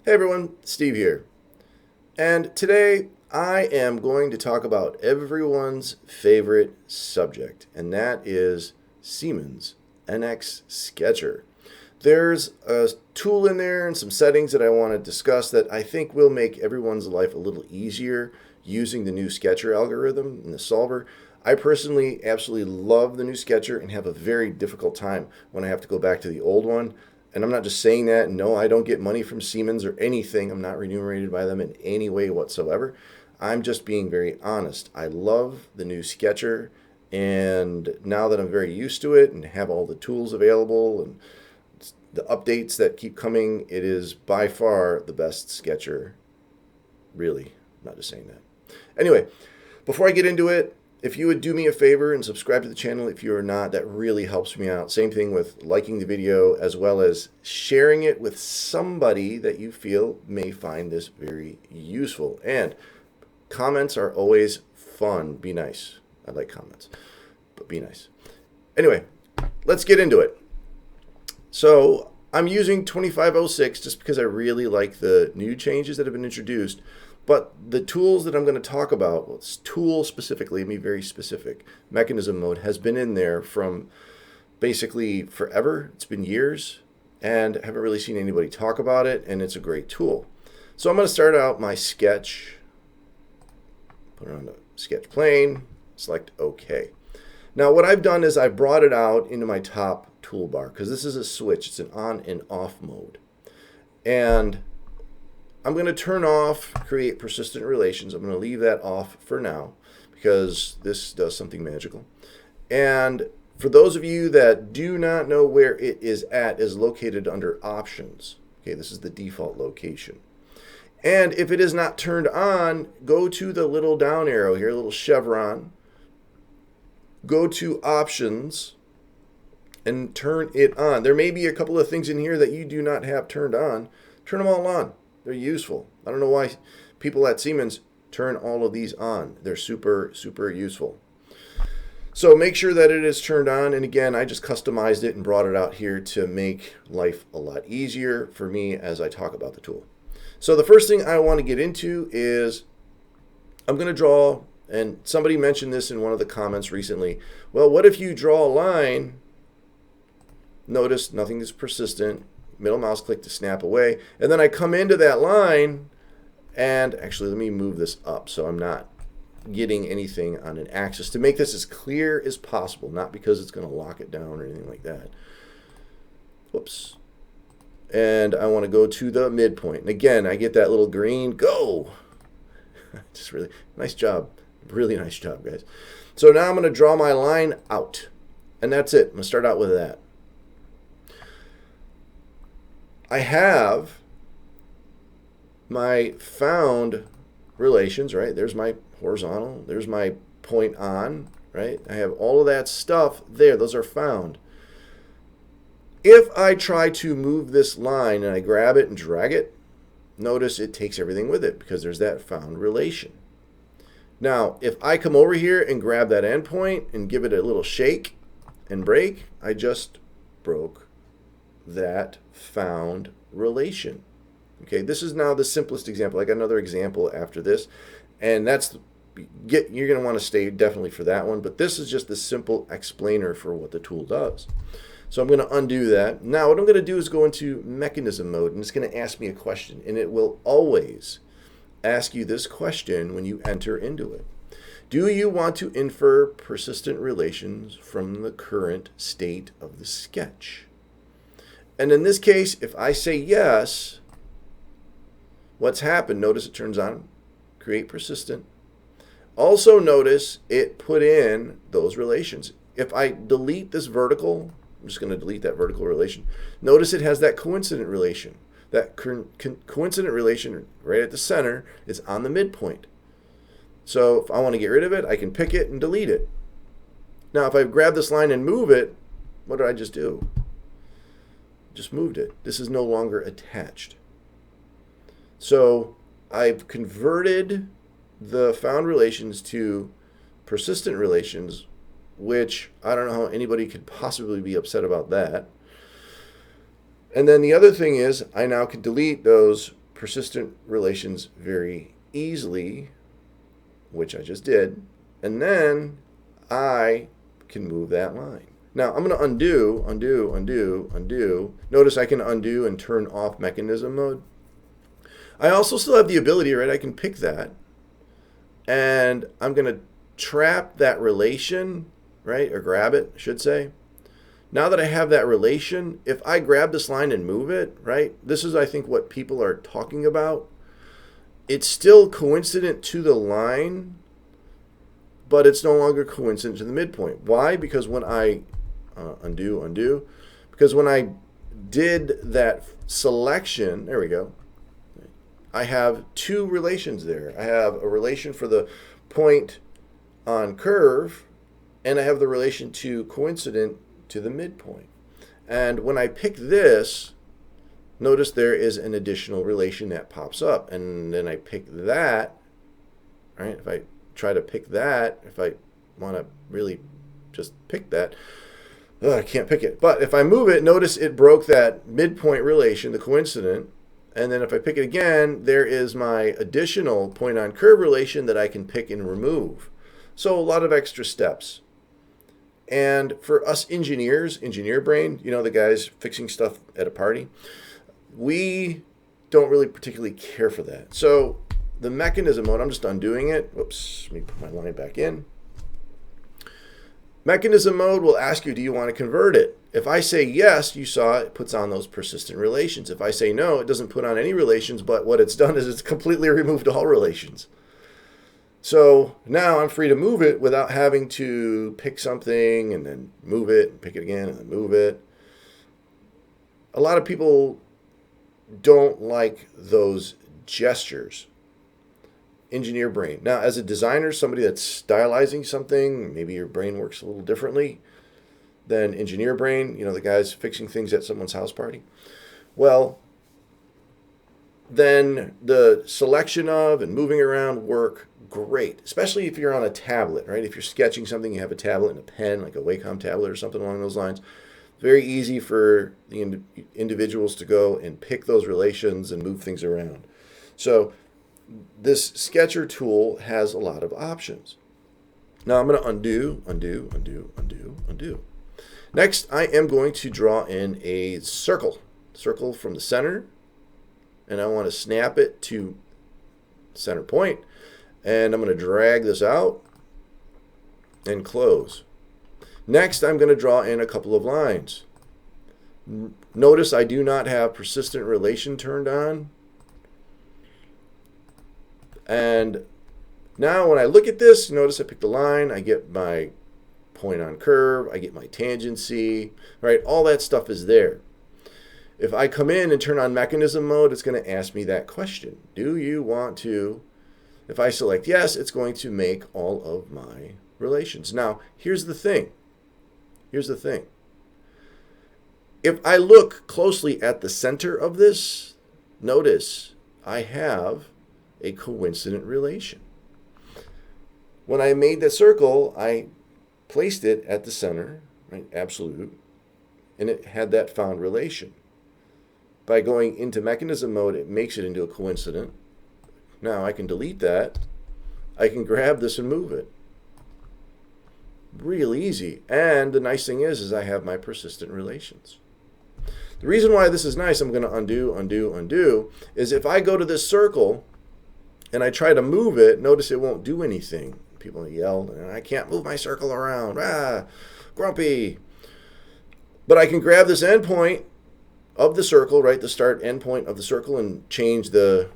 Hey everyone, Steve here. And today I am going to talk about everyone's favorite subject, and that is Siemens NX Sketcher. There's a tool in there and some settings that I want to discuss that I think will make everyone's life a little easier using the new Sketcher algorithm and the solver. I personally absolutely love the new Sketcher and have a very difficult time when I have to go back to the old one. And I'm not just saying that. No, I don't get money from Siemens or anything. I'm not remunerated by them in any way whatsoever. I'm just being very honest. I love the new Sketcher, and now that I'm very used to it and have all the tools available and the updates that keep coming, it is by far the best Sketcher. Really, I'm not just saying that. Anyway, before I get into it, if you would do me a favor and subscribe to the channel if you are not, that really helps me out. Same thing with liking the video as well as sharing it with somebody that you feel may find this very useful. And comments are always fun. Be nice. I like comments, but be nice. Anyway, let's get into it. So I'm using 2506 just because I really like the new changes that have been introduced. But the tools that I'm going to talk about, well, tool specifically, be very specific, mechanism mode has been in there from basically forever. It's been years, and I haven't really seen anybody talk about it, and it's a great tool. So I'm going to start out my sketch, put it on the sketch plane, select OK. Now what I've done is I've brought it out into my top toolbar because this is a switch. It's an on and off mode. And I'm going to turn off create persistent relations. I'm going to leave that off for now because this does something magical. And for those of you that do not know where it is located under options. Okay, this is the default location. And if it is not turned on, go to the little down arrow here, a little chevron. Go to options and turn it on. There may be a couple of things in here that you do not have turned on. Turn them all on. They're useful. I don't know why people at Siemens turn all of these on. They're super, super useful. So make sure that it is turned on. And again, I just customized it and brought it out here to make life a lot easier for me as I talk about the tool. So the first thing I want to get into is I'm going to draw, and somebody mentioned this in one of the comments recently. Well, what if you draw a line? Notice nothing is persistent. Middle mouse click to snap away, and then I come into that line, and actually let me move this up so I'm not getting anything on an axis to make this as clear as possible, not because it's going to lock it down or anything like that. Whoops. And I want to go to the midpoint, and again I get that little green go. Just really nice job, really nice job, guys. So now I'm going to draw my line out, and that's it. I'm going to start out with that. I have my found relations, right? There's my horizontal, there's my point on, right? I have all of that stuff there. Those are found. If I try to move this line and I grab it and drag it, notice it takes everything with it because there's that found relation. Now, if I come over here and grab that endpoint and give it a little shake and break, I just broke that found relation. Okay, this is now the simplest example. I got another example after this, and that's you're going to want to stay definitely for that one, but this is just the simple explainer for what the tool does. So I'm going to undo that. Now what I'm going to do is go into mechanism mode, and it's going to ask me a question, and it will always ask you this question when you enter into it. Do you want to infer persistent relations from the current state of the sketch? And in this case, if I say yes, what's happened? Notice it turns on, create persistent. Also notice it put in those relations. If I delete this vertical, I'm just going to delete that vertical relation. Notice it has that coincident relation. That coincident relation right at the center is on the midpoint. So if I want to get rid of it, I can pick it and delete it. Now if I grab this line and move it, what did I just do? Just moved it. This is no longer attached. So I've converted the found relations to persistent relations, which I don't know how anybody could possibly be upset about that. And then the other thing is I now can delete those persistent relations very easily, which I just did, and then I can move that line. Now I'm going to undo, undo, undo, undo. Notice I can undo and turn off mechanism mode. I also still have the ability, right? I can pick that, and I'm going to trap that relation, right? Or grab it, I should say. Now that I have that relation, if I grab this line and move it, right? This is, I think, what people are talking about. It's still coincident to the line, but it's no longer coincident to the midpoint. Why? Because when I undo, because when I did that selection, there we go, I have two relations there. I have a relation for the point on curve, and I have the relation to coincident to the midpoint. And when I pick this, notice there is an additional relation that pops up. And then I pick that, right? If I try to pick that, if I want to really just pick that, I can't pick it. But if I move it, notice it broke that midpoint relation, the coincident. And then if I pick it again, there is my additional point on curve relation that I can pick and remove. So a lot of extra steps. And for us engineers, engineer brain, you know, the guys fixing stuff at a party, we don't really particularly care for that. So the mechanism mode, I'm just undoing it. Whoops, let me put my line back in. Mechanism mode will ask you, do you want to convert it? If I say yes, you saw it puts on those persistent relations. If I say no, it doesn't put on any relations, but what it's done is it's completely removed all relations. So now I'm free to move it without having to pick something and then move it, and pick it again and then move it. A lot of people don't like those gestures. Engineer brain. Now, as a designer, somebody that's stylizing something, maybe your brain works a little differently than engineer brain, you know, the guys fixing things at someone's house party. Well, then the selection of and moving around work great, especially if you're on a tablet, right? If you're sketching something, you have a tablet and a pen, like a Wacom tablet or something along those lines. Very easy for the individuals to go and pick those relations and move things around. So this Sketcher tool has a lot of options. Now I'm going to undo, undo, undo, undo, undo. Next, I am going to draw in a circle from the center, and I want to snap it to center point. And I'm going to drag this out and close. Next, I'm going to draw in a couple of lines. Notice I do not have persistent relation turned on. And now when I look at this, notice I pick the line, I get my point on curve, I get my tangency, right? All that stuff is there. If I come in and turn on mechanism mode, it's going to ask me that question. Do you want to? If I select yes, it's going to make all of my relations. Now, here's the thing. Here's the thing. If I look closely at the center of this, notice I have a coincident relation. When I made that circle, I placed it at the center, right, absolute, and it had that found relation. By going into mechanism mode, it makes it into a coincident. Now I can delete that. I can grab this and move it. Real easy. And the nice thing is I have my persistent relations. The reason why this is nice, I'm going to undo, undo, undo, is if I go to this circle and I try to move it, notice it won't do anything. People yell, I can't move my circle around. Ah, grumpy. But I can grab this endpoint of the circle, right, the start endpoint of the circle, and change the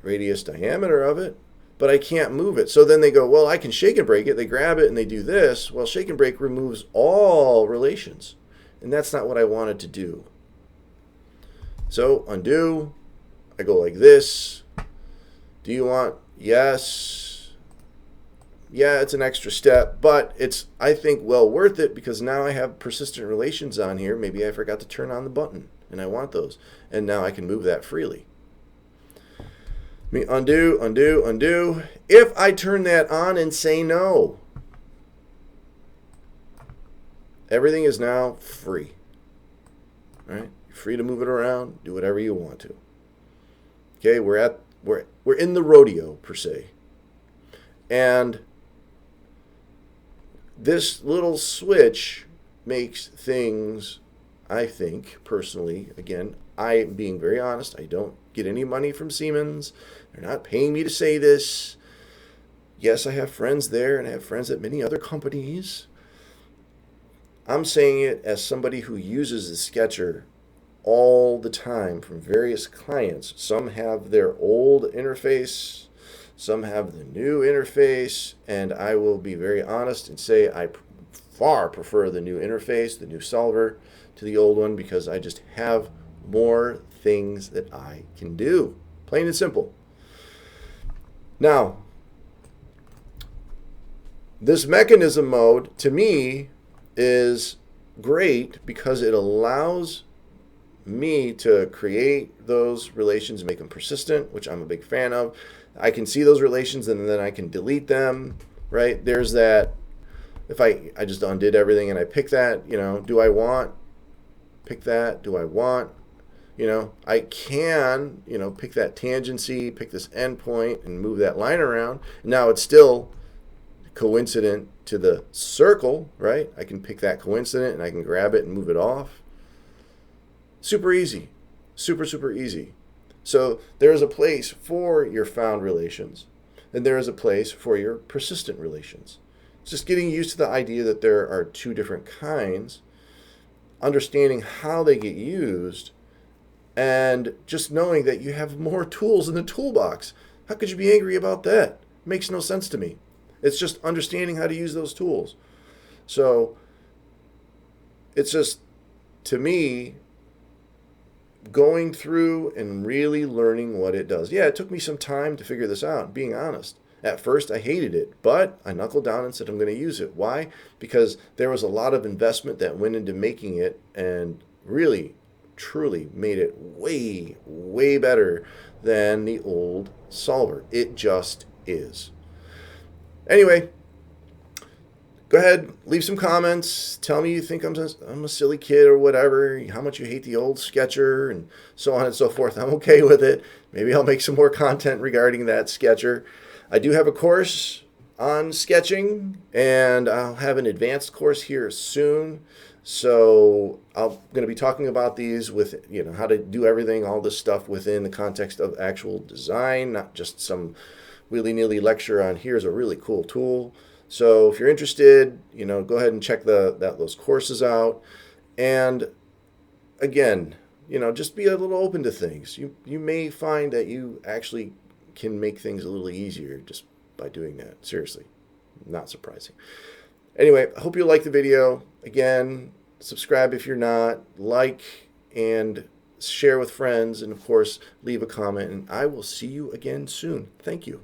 radius diameter of it, but I can't move it. So then they go, well, I can shake and break it. They grab it and they do this. Well, shake and break removes all relations, and that's not what I wanted to do. So undo, I go like this. Do you want yes? Yeah, it's an extra step, but it's, I think, well worth it because now I have persistent relations on here. Maybe I forgot to turn on the button and I want those, and now I can move that freely. Let me undo, undo, undo. If I turn that on and say no, everything is now free. All right? You're free to move it around, do whatever you want to. Okay, we're in the rodeo per se. And this little switch makes things, I think, personally, again, I am being very honest, I don't get any money from Siemens. They're not paying me to say this. Yes, I have friends there and I have friends at many other companies. I'm saying it as somebody who uses the Sketcher all the time from various clients. Some have their old interface, some have the new interface, and I will be very honest and say I far prefer the new interface, the new solver, to the old one because I just have more things that I can do. Plain and simple. Now, this mechanism mode to me is great because it allows me to create those relations, make them persistent, which I'm a big fan of. I can see those relations and then I can delete them, right? There's that, if I just undid everything and I pick that, do I want, pick that, do I want, I can, pick that tangency, pick this endpoint and move that line around. Now it's still coincident to the circle, right? I can pick that coincident and I can grab it and move it off. Super easy. Super, super easy. So there is a place for your found relations, and there is a place for your persistent relations. It's just getting used to the idea that there are two different kinds, understanding how they get used, and just knowing that you have more tools in the toolbox. How could you be angry about that? It makes no sense to me. It's just understanding how to use those tools. So it's just, to me, going through and really learning what it does. Yeah, it took me some time to figure this out, being honest. At first, I hated it, but I knuckled down and said I'm going to use it. Why? Because there was a lot of investment that went into making it and really, truly made it way, way better than the old solver. It just is. Anyway, go ahead, leave some comments. Tell me you think I'm a silly kid or whatever, how much you hate the old Sketcher and so on and so forth. I'm okay with it. Maybe I'll make some more content regarding that Sketcher. I do have a course on sketching, and I'll have an advanced course here soon. So I'm going to be talking about these with, how to do everything, all this stuff within the context of actual design, not just some willy-nilly lecture on here's a really cool tool. So if you're interested, go ahead and check those courses out. And again, just be a little open to things. You may find that you actually can make things a little easier just by doing that. Seriously, not surprising. Anyway, I hope you like the video. Again, subscribe if you're not, like and share with friends, and of course, leave a comment, and I will see you again soon. Thank you.